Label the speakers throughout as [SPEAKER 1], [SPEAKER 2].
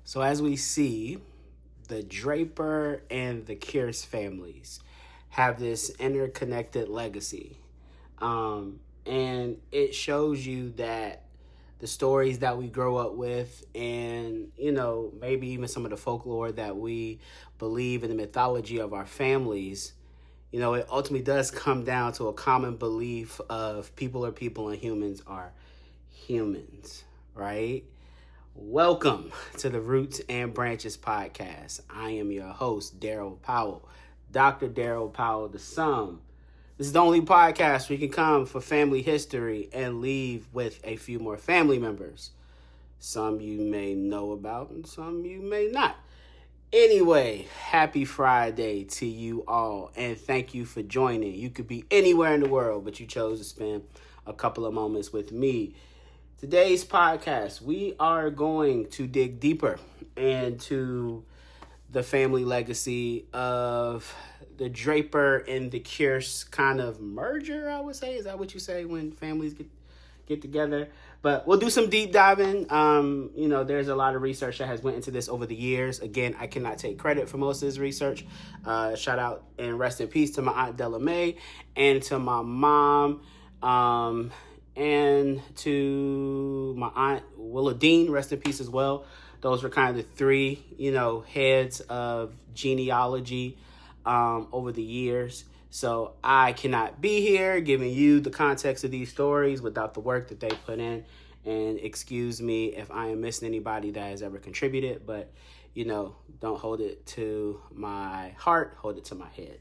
[SPEAKER 1] So as we see, the Draper and the Kearse families have this interconnected legacy. And it shows you that the stories that we grow up with and, maybe even some of the folklore that we believe in the mythology of our families, it ultimately does come down to a common belief of people are people and humans are humans, right? Welcome to the Roots and Branches podcast. I am your host, Daryl Powell, Dr. Daryl Powell, the Sum. This is the only podcast where you can come for family history and leave with a few more family members. Some you may know about and some you may not. Anyway, happy Friday to you all, and thank you for joining. You could be anywhere in the world, but you chose to spend a couple of moments with me. Today's podcast, we are going to dig deeper into the family legacy of the Draper and the Kearse kind of merger, I would say. Is that what you say when families get together? But we'll do some deep diving. There's a lot of research that has went into this over the years. Again, I cannot take credit for most of this research. Shout out and rest in peace to my Aunt Della Mae and to my mom. And to my aunt Willa Dean, rest in peace as well. Those were kind of the three, heads of genealogy over the years. So I cannot be here giving you the context of these stories without the work that they put in. And excuse me if I am missing anybody that has ever contributed, but, don't hold it to my heart, hold it to my head.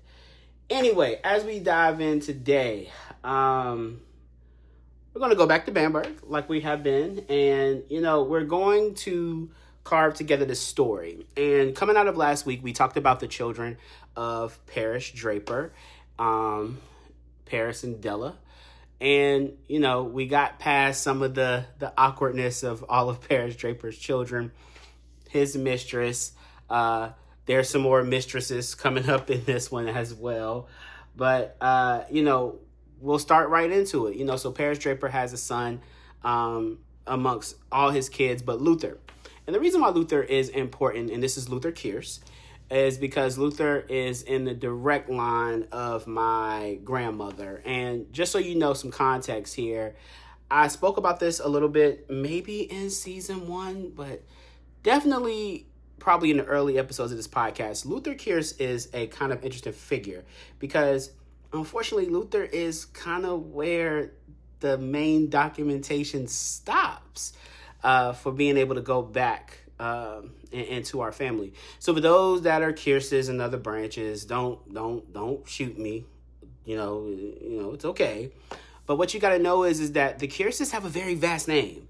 [SPEAKER 1] Anyway, as we dive in today, we're going to go back to Bamberg like we have been. And, we're going to carve together this story. And coming out of last week, we talked about the children of Parrish Draper, Paris and Della. And, we got past some of the awkwardness of all of Parrish Draper's children, his mistress. There's some more mistresses coming up in this one as well. But, we'll start right into it. So Parrish Draper has a son amongst all his kids, but Luther. And the reason why Luther is important, and this is Draper-Kearse, is because Luther is in the direct line of my grandmother. And just so you know some context here, I spoke about this a little bit, maybe in season 1, but definitely probably in the early episodes of this podcast. Draper-Kearse is a kind of interesting figure because unfortunately, Luther is kind of where the main documentation stops for being able to go back into our family. So for those that are Kearses and other branches, don't shoot me. It's okay. But what you got to know is that the Kearses have a very vast name.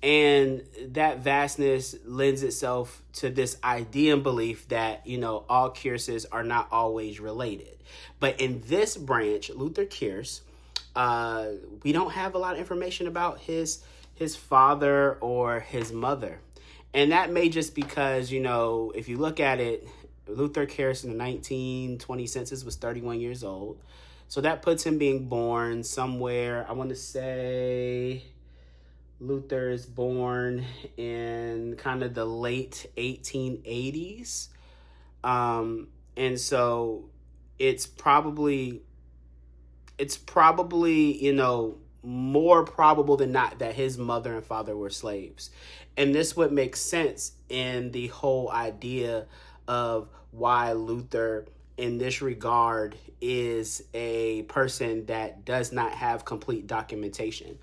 [SPEAKER 1] And that vastness lends itself to this idea and belief that, all Kearses are not always related. But in this branch, Draper-Kearse, we don't have a lot of information about his father or his mother. And that may just because, if you look at it, Draper-Kearse in the 1920 census was 31 years old. So that puts him being born somewhere, I want to say Luther is born in kind of the late 1880s. And so it's probably, more probable than not that his mother and father were slaves. And this would make sense in the whole idea of why Luther, in this regard, is a person that does not have complete documentation.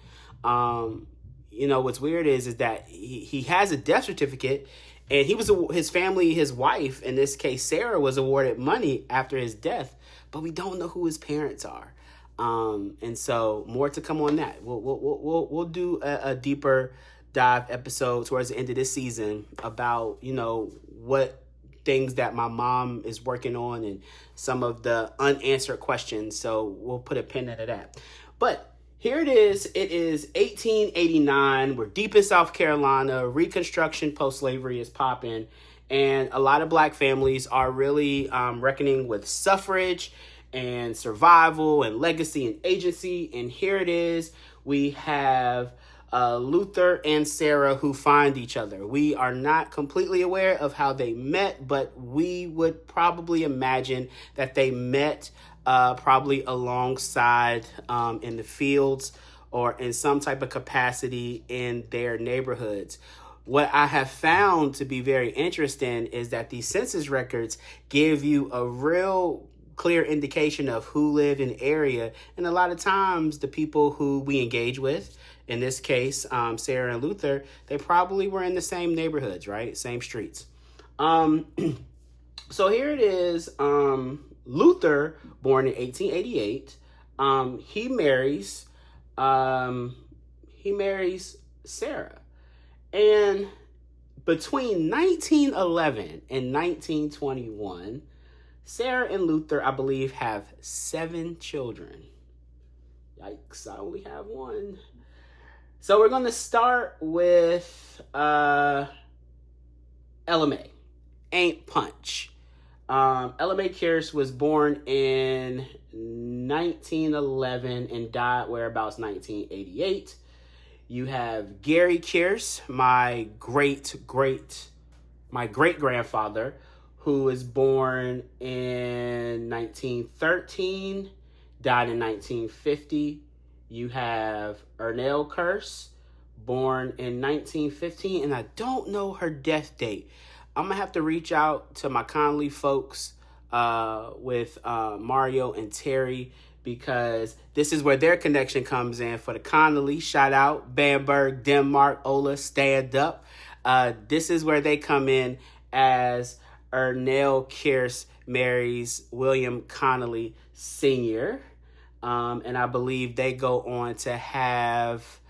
[SPEAKER 1] What's weird is that he has a death certificate, and his family, his wife, in this case, Sarah, was awarded money after his death, but we don't know who his parents are. And so more to come on that. We'll do a deeper dive episode towards the end of this season about, what things that my mom is working on and some of the unanswered questions. So we'll put a pin into that. But here it is. It is 1889. We're deep in South Carolina. Reconstruction post-slavery is popping. And a lot of Black families are really reckoning with suffrage and survival and legacy and agency. And here it is. We have Luther and Sarah who find each other. We are not completely aware of how they met, but we would probably imagine that they met probably alongside in the fields or in some type of capacity in their neighborhoods. What I have found to be very interesting is that these census records give you a real clear indication of who lived in the area. And a lot of times the people who we engage with, in this case, Sarah and Luther, they probably were in the same neighborhoods, right? Same streets. So here it is. Luther, born in 1888, he marries Sarah. And between 1911 and 1921, Sarah and Luther, I believe, have 7 children. Yikes, I only have 1. So we're going to start with Ella May, Ain't Punch. Ella May Kearse was born in 1911 and died whereabouts 1988. You have Gary Kearse, my great grandfather, who was born in 1913, died in 1950. You have Ernell Kearse, born in 1915, and I don't know her death date. I'm going to have to reach out to my Conley folks with Mario and Terry, because this is where their connection comes in for the Connolly. Shout out, Bamberg, Denmark, Ola, stand up. This is where they come in as Ernell Kearse marries William Connolly Sr. And I believe they go on to have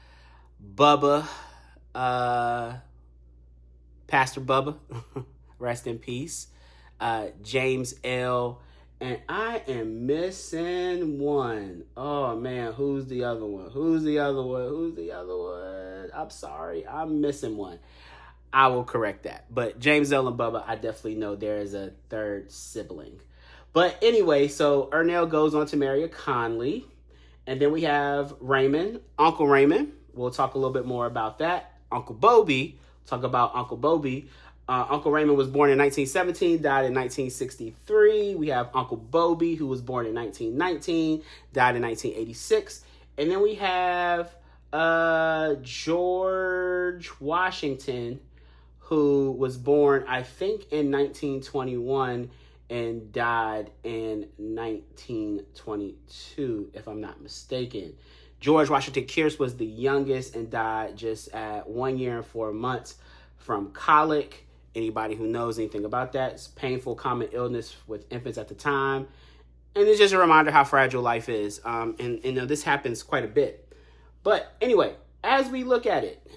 [SPEAKER 1] Bubba, Pastor Bubba, rest in peace, James L., and I am missing one. Oh, man, who's the other one? I'm sorry, I'm missing one. I will correct that. But James L. and Bubba, I definitely know there is a third sibling. But anyway, so Ernell goes on to marry a Conley. And then we have Raymond, Uncle Raymond. We'll talk a little bit more about that. Uncle Bobby, talk about Uncle Bobby. Uncle Raymond was born in 1917, died in 1963. We have Uncle Bobby, who was born in 1919, died in 1986. And then we have George Washington, who was born, I think, in 1921 and died in 1922, if I'm not mistaken. George Washington Kearse was the youngest and died just at 1 year and 4 months from colic. Anybody who knows anything about that, it's painful common illness with infants at the time. And it's just a reminder how fragile life is. And you know, this happens quite a bit. But anyway, as we look at it,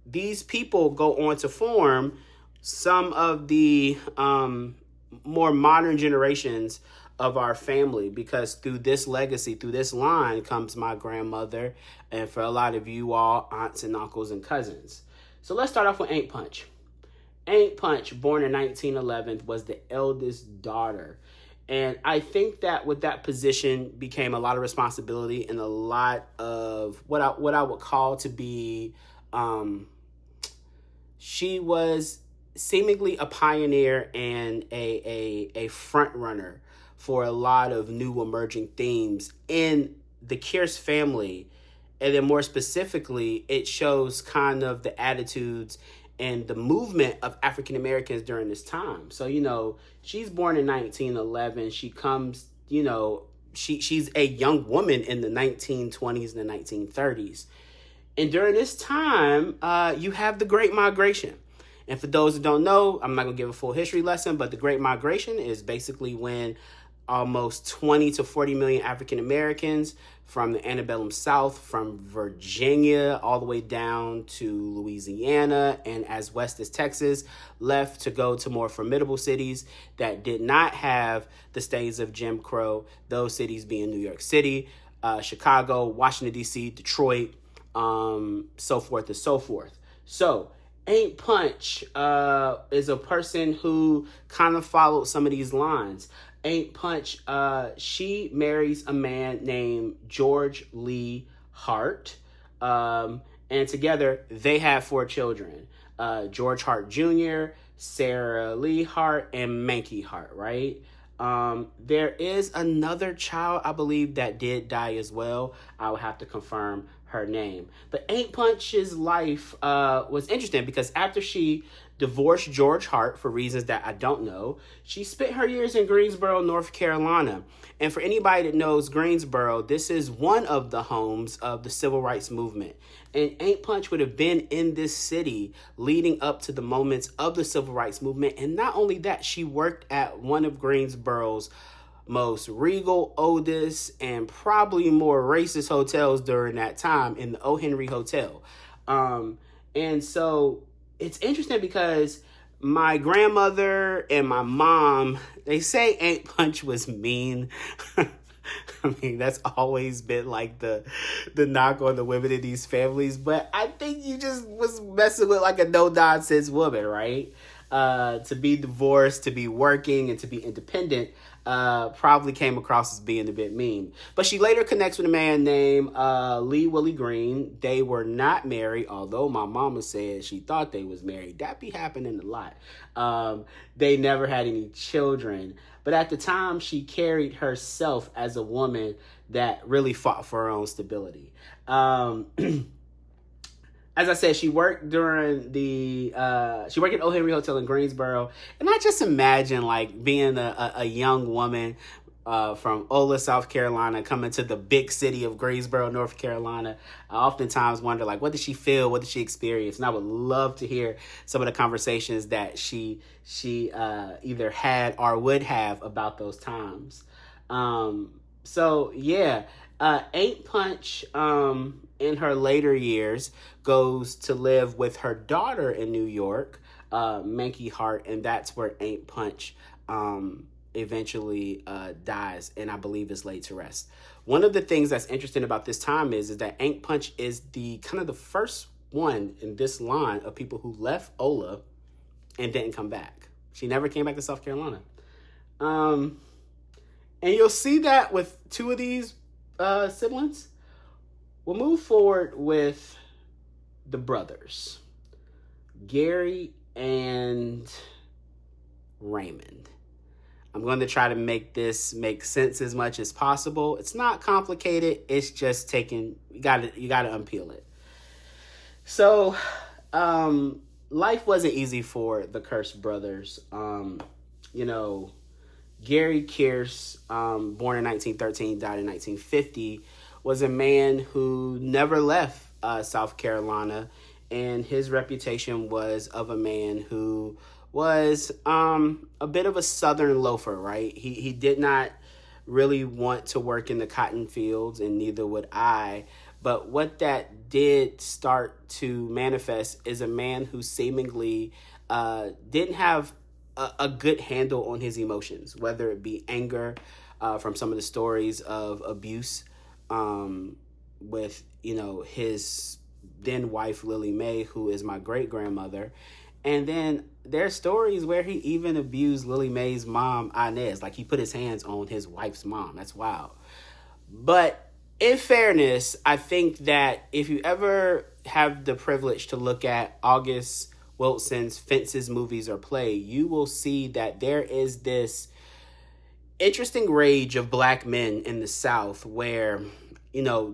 [SPEAKER 1] these people go on to form some of the more modern generations of our family, because through this legacy, through this line comes my grandmother, and for a lot of you all, aunts and uncles and cousins. So let's start off with Ain't Punch. Ain't Punch, born in 1911, was the eldest daughter. And I think that with that position became a lot of responsibility and a lot of what I would call to be, she was seemingly a pioneer and a front runner for a lot of new emerging themes in the Kearse family. And then more specifically, it shows kind of the attitudes and the movement of African Americans during this time. So, you know, she's born in 1911. She comes, you know, she's a young woman in the 1920s and the 1930s. And during this time, you have the Great Migration. And for those who don't know, I'm not going to give a full history lesson, but the Great Migration is basically when almost 20 to 40 million African Americans from the antebellum South, from Virginia all the way down to Louisiana and as west as Texas, left to go to more formidable cities that did not have the stains of Jim Crow, those cities being New York City, Chicago, Washington, D.C., Detroit, so forth and so forth. So Ain't Punch is a person who kind of followed some of these lines. Ain't Punch, she marries a man named George Lee Hart. And And together, they had 4 children. George Hart Jr., Sarah Lee Hart, and Mankey Hart, right? There is another child, I believe, that did die as well. I will have to confirm her name. But Aunt Punch's life was interesting because after she divorced George Hart for reasons that I don't know, she spent her years in Greensboro, North Carolina. And for anybody that knows Greensboro, this is one of the homes of the civil rights movement. And Aunt Punch would have been in this city leading up to the moments of the civil rights movement. And not only that, she worked at one of Greensboro's most regal, oldest, and probably more racist hotels during that time in the O. Henry Hotel. And so it's interesting because my grandmother and my mom, they say Aunt Punch was mean. I mean, that's always been like the knock on the women in these families. But I think you just was messing with like a no-nonsense woman, right? To be divorced, to be working, and to be independent probably came across as being a bit mean. But she later connects with a man named Lee Willie Green. They were not married, although my mama said she thought they was married. That be happening a lot. They never had any children. But at the time, she carried herself as a woman that really fought for her own stability. As I said, she worked during she worked at O. Henry Hotel in Greensboro. And I just imagine like being a young woman from Ola, South Carolina, coming to the big city of Greensboro, North Carolina. I oftentimes wonder, like, what did she feel? What did she experience? And I would love to hear some of the conversations that she either had or would have about those times. So, yeah, Aunt Punch, in her later years, goes to live with her daughter in New York, Mankey Hart, and that's where Aunt Punch eventually dies, and I believe is laid to rest. One of the things that's interesting about this time is that Aunt Punch is the kind of the first one in this line of people who left Ola and didn't come back. She never came back to South Carolina. And you'll see that with 2 of these siblings. We'll move forward with the brothers, Gary and Raymond. I'm going to try to make this make sense as much as possible. It's not complicated. It's just you got to unpeel it. So, life wasn't easy for the Kearse brothers. Gary-Kearse, born in 1913, died in 1950, was a man who never left South Carolina, and his reputation was of a man who was a bit of a southern loafer, right? He did not really want to work in the cotton fields, and neither would I. But what that did start to manifest is a man who seemingly didn't have a good handle on his emotions, whether it be anger from some of the stories of abuse with, his then wife, Lily Mae, who is my great-grandmother. And then there are stories where he even abused Lily Mae's mom, Inez. Like, he put his hands on his wife's mom. That's wild. But in fairness, I think that if you ever have the privilege to look at August Wilson's Fences movies or play, you will see that there is this interesting rage of black men in the South where,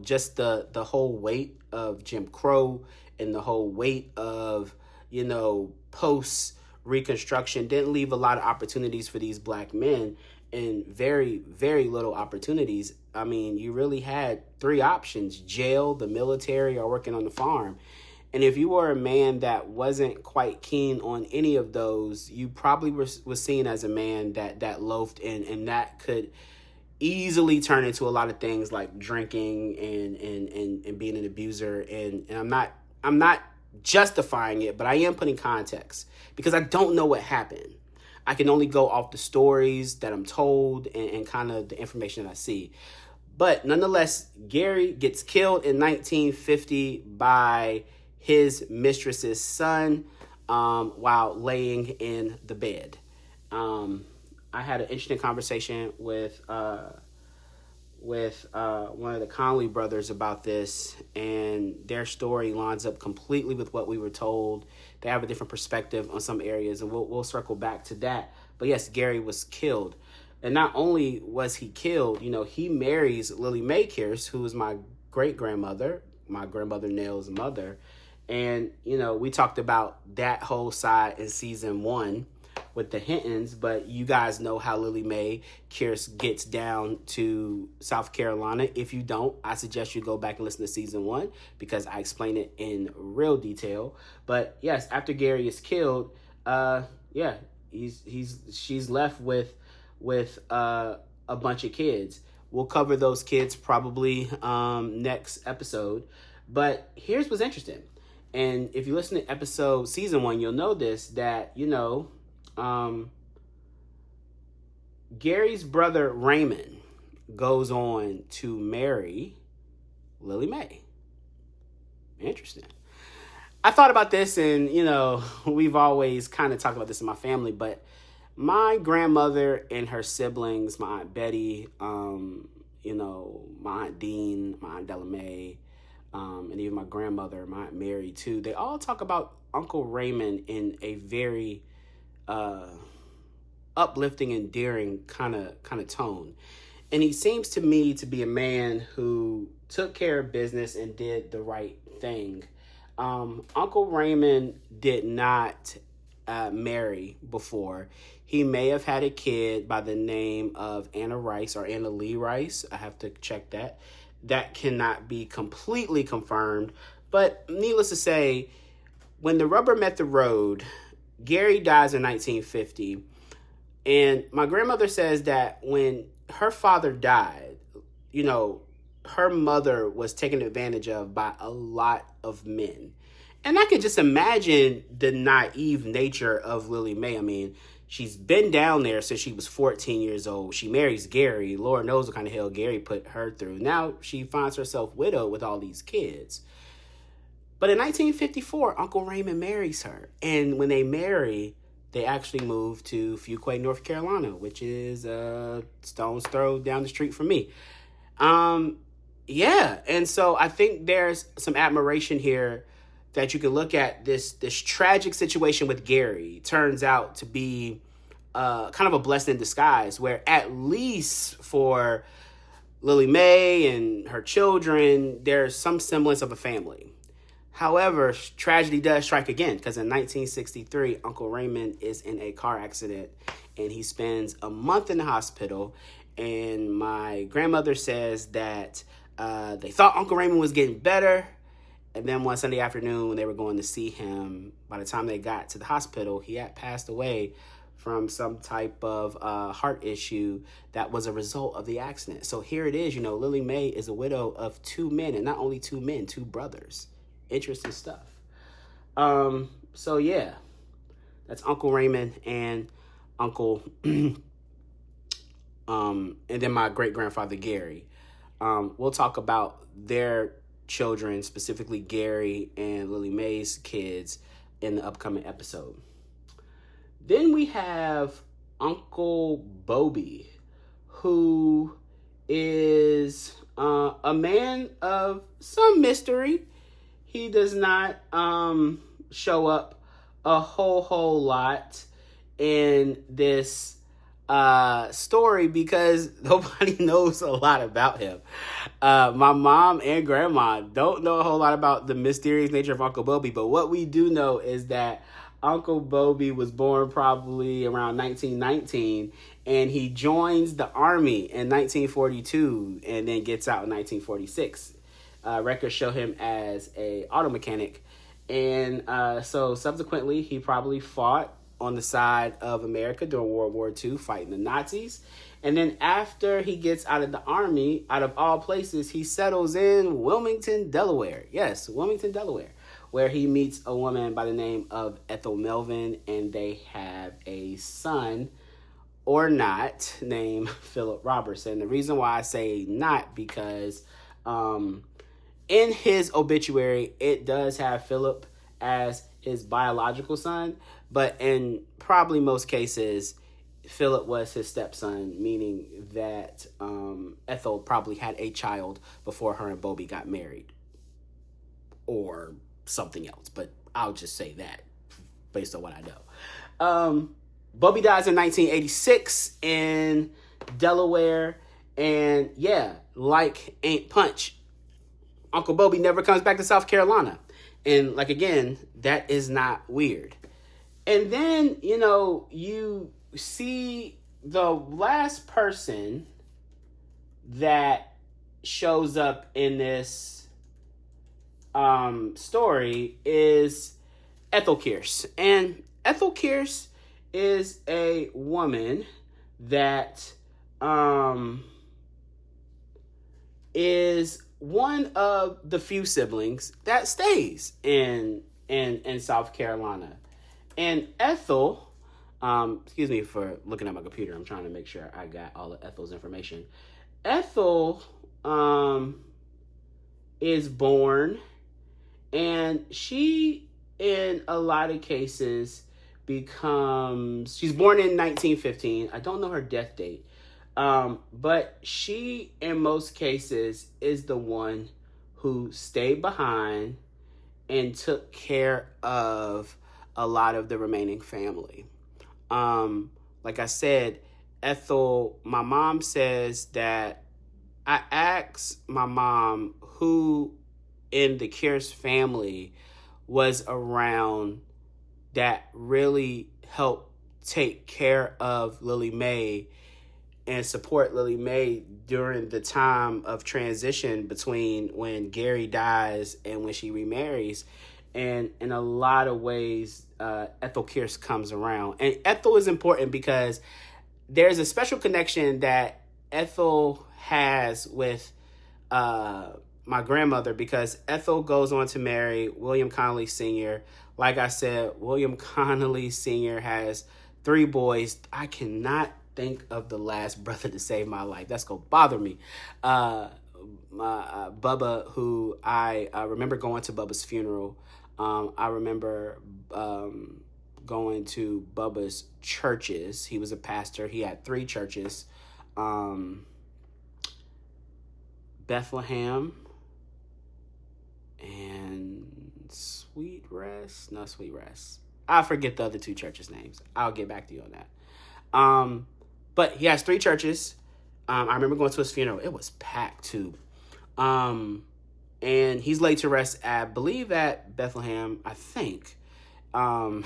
[SPEAKER 1] just the whole weight of Jim Crow and the whole weight of, post-Reconstruction didn't leave a lot of opportunities for these black men, and very, very little opportunities. I mean, you really had 3 options: jail, the military, or working on the farm. And if you were a man that wasn't quite keen on any of those, you probably was seen as a man that loafed, and that could easily turn into a lot of things like drinking and being an abuser. And I'm not justifying it, but I am putting context because I don't know what happened. I can only go off the stories that I'm told and kind of the information that I see. But nonetheless, Gary gets killed in 1950 by his mistress's son while laying in the bed. I had an interesting conversation with with one of the Conley brothers about this, and their story lines up completely with what we were told. They have a different perspective on some areas, and we'll circle back to that. But yes, Gary was killed. And not only was he killed, he marries Lily Mae Kearse, who was my great-grandmother, my grandmother Nell's mother. And, we talked about that whole side in season 1 with the Hintons, but you guys know how Lily Mae Kearse gets down to South Carolina. If you don't, I suggest you go back and listen to season 1 because I explain it in real detail. But yes, after Gary is killed, she's left with a bunch of kids. We'll cover those kids probably next episode. But here's what's interesting. And if you listen to season 1, you'll know this, that, Gary's brother Raymond goes on to marry Lily Mae. Interesting. I thought about this, and, we've always kind of talked about this in my family, but my grandmother and her siblings, my Aunt Betty, my Aunt Dean, my Aunt Della Mae, and even my grandmother, my Aunt Mary too, they all talk about Uncle Raymond in a very uplifting, endearing kind of tone. And he seems to me to be a man who took care of business and did the right thing. Uncle Raymond did not marry before. He may have had a kid by the name of Anna Rice or Anna Lee Rice. I have to check that. That cannot be completely confirmed. But needless to say, when the rubber met the road, Gary dies in 1950. And my grandmother says that when her father died, her mother was taken advantage of by a lot of men. And I can just imagine the naive nature of Lily Mae. I mean, she's been down there since she was 14 years old. She marries Gary. Lord knows what kind of hell Gary put her through. Now she finds herself widowed with all these kids. But in 1954, Uncle Raymond marries her. And when they marry, they actually move to Fuquay, North Carolina, which is a stone's throw down the street from me. And so I think there's some admiration here that you can look at. This tragic situation with Gary turns out to be kind of a blessing in disguise, where at least for Lily Mae and her children, there's some semblance of a family. However, tragedy does strike again, because in 1963, Uncle Raymond is in a car accident and he spends a month in the hospital. And my grandmother says that they thought Uncle Raymond was getting better. And then one Sunday afternoon, when they were going to see him, by the time they got to the hospital, he had passed away from some type of heart issue that was a result of the accident. So here it is, Lily Mae is a widow of 2 men, and not only 2 men, 2 brothers. Interesting stuff. So yeah, that's Uncle Raymond and Uncle, and then my great grandfather Gary. We'll talk about their children, specifically Gary and Lily Mae's kids, in the upcoming episode. Then we have Uncle Bobby, who is a man of some mystery. He does not show up a whole lot in this story because nobody knows a lot about him. My mom and grandma don't know a whole lot about the mysterious nature of Uncle Bobby, but what we do know is that Uncle Bobby was born probably around 1919, and he joins the Army in 1942 and then gets out in 1946. Records show him as a auto mechanic. And so subsequently, he probably fought on the side of America during World War II, fighting the Nazis. And then after he gets out of the Army, out of all places, he settles in Wilmington, Delaware. Yes, Wilmington, Delaware, where he meets a woman by the name of Ethel Melvin, and they have a son, or not, named Philip Robertson. The reason why I say not, because in his obituary, it does have Philip as his biological son, but in probably most cases, Philip was his stepson, meaning that Ethel probably had a child before her and Bobby got married, or something else. But I'll just say that based on what I know. Bobby dies in 1986 in Delaware, and yeah, like Ain't Punch, Uncle Bobby never comes back to South Carolina. And like, again, that is not weird. And then, you see the last person that shows up in this story is Ethel-Kearse. And Ethel-Kearse is a woman that is one of the few siblings that stays in South Carolina. And Ethel, excuse me for looking at my computer. I'm trying to make sure I got all of Ethel's information. Ethel is born, and she, in a lot of cases, she's born in 1915. I don't know her death date. But she, in most cases, is the one who stayed behind and took care of a lot of the remaining family. Like I said, Ethel, my mom says that I asked my mom who in the Kearse family was around that really helped take care of Lily Mae and support Lily Mae during the time of transition between when Gary dies and when she remarries. And in a lot of ways, Ethel-Kearse comes around. And Ethel is important because there's a special connection that Ethel has with my grandmother, because Ethel goes on to marry William Connolly Sr. Like I said, William Connolly Sr. has 3 boys. I cannot think of the last brother to save my life. That's going to bother me. Bubba, who I remember going to Bubba's funeral. I remember going to Bubba's churches. He was a pastor. He had 3 churches. Bethlehem and Sweet Rest. No, Sweet Rest. I forget the other 2 churches' names. I'll get back to you on that. But he has 3 churches. I remember going to his funeral. It was packed too. And he's laid to rest I believe at Bethlehem, I think. I'm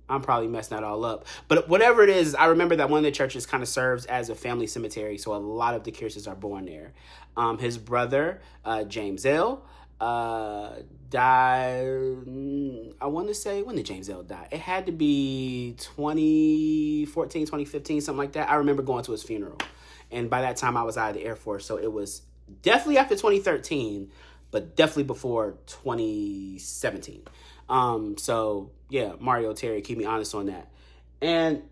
[SPEAKER 1] probably messing that all up. But whatever it is, I remember that one of the churches kind of serves as a family cemetery. So a lot of the Kearses are born there. His brother, James L., died, I want to say, when did James L. die? It had to be 2014, 2015, something like that. I remember going to his funeral. And by that time, I was out of the Air Force. So it was definitely after 2013, but definitely before 2017. So, yeah, Mario Terry, keep me honest on that. And,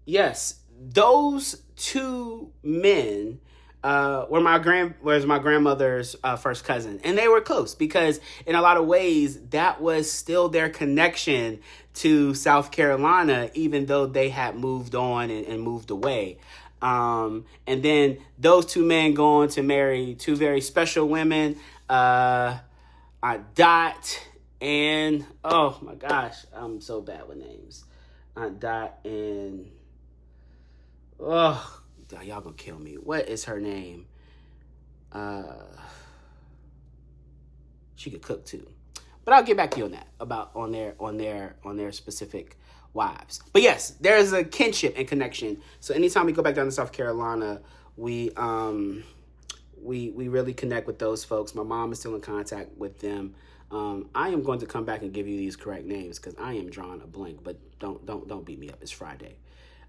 [SPEAKER 1] yes, those 2 men were my grandmother's first cousin. And they were close because in a lot of ways, that was still their connection to South Carolina, even though they had moved on and moved away. And then those 2 men go on to marry 2 very special women, Dot and, oh my gosh, I'm so bad with names. Dot and, oh, y'all gonna kill me. What is her name? She could cook too, but I'll get back to you on that on their specific wives. But yes, there's a kinship and connection. So anytime we go back down to South Carolina, we really connect with those folks. My mom is still in contact with them. I am going to come back and give you these correct names because I am drawing a blank. But don't beat me up. It's Friday.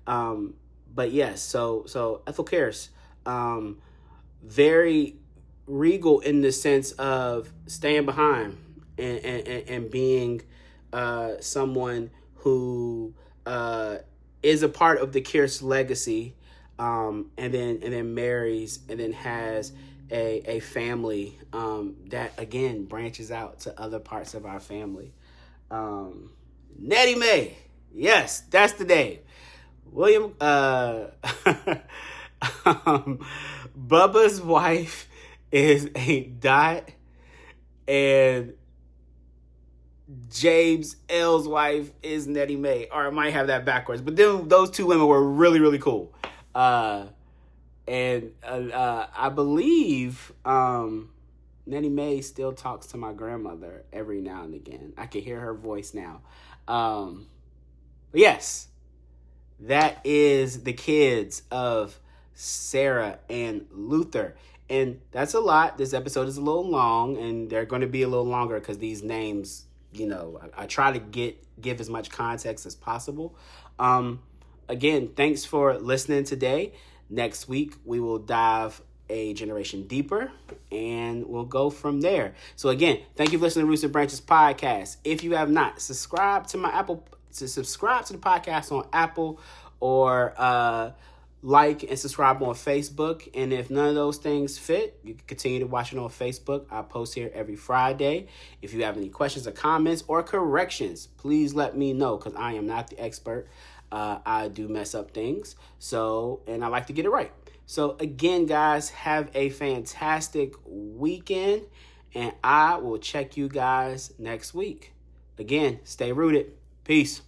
[SPEAKER 1] But yes, so Ethel-Kearse, very regal in the sense of staying behind and being someone who is a part of the Kearse legacy, and then marries and then has a family that again branches out to other parts of our family. Nettie Mae, yes, that's the name. William, Bubba's wife is a Dot, and James L's wife is Nettie Mae. Or I might have that backwards. But then those two women were really, really cool. And I believe Nettie Mae still talks to my grandmother every now and again. I can hear her voice now. But yes, that is the kids of Sarah and Luther. And that's a lot. This episode is a little long, and they're going to be a little longer because these names, I try to give as much context as possible. Again, thanks for listening today. Next week, we will dive a generation deeper, and we'll go from there. So again, thank you for listening to Roots and Branches podcast. If you have not, subscribe to the podcast on Apple, or like and subscribe on Facebook. And if none of those things fit, you can continue to watch it on Facebook. I post here every Friday. If you have any questions or comments or corrections, please let me know, because I am not the expert. I do mess up things, and I like to get it right. So again, guys, have a fantastic weekend, and I will check you guys next week. Again, stay rooted. Peace.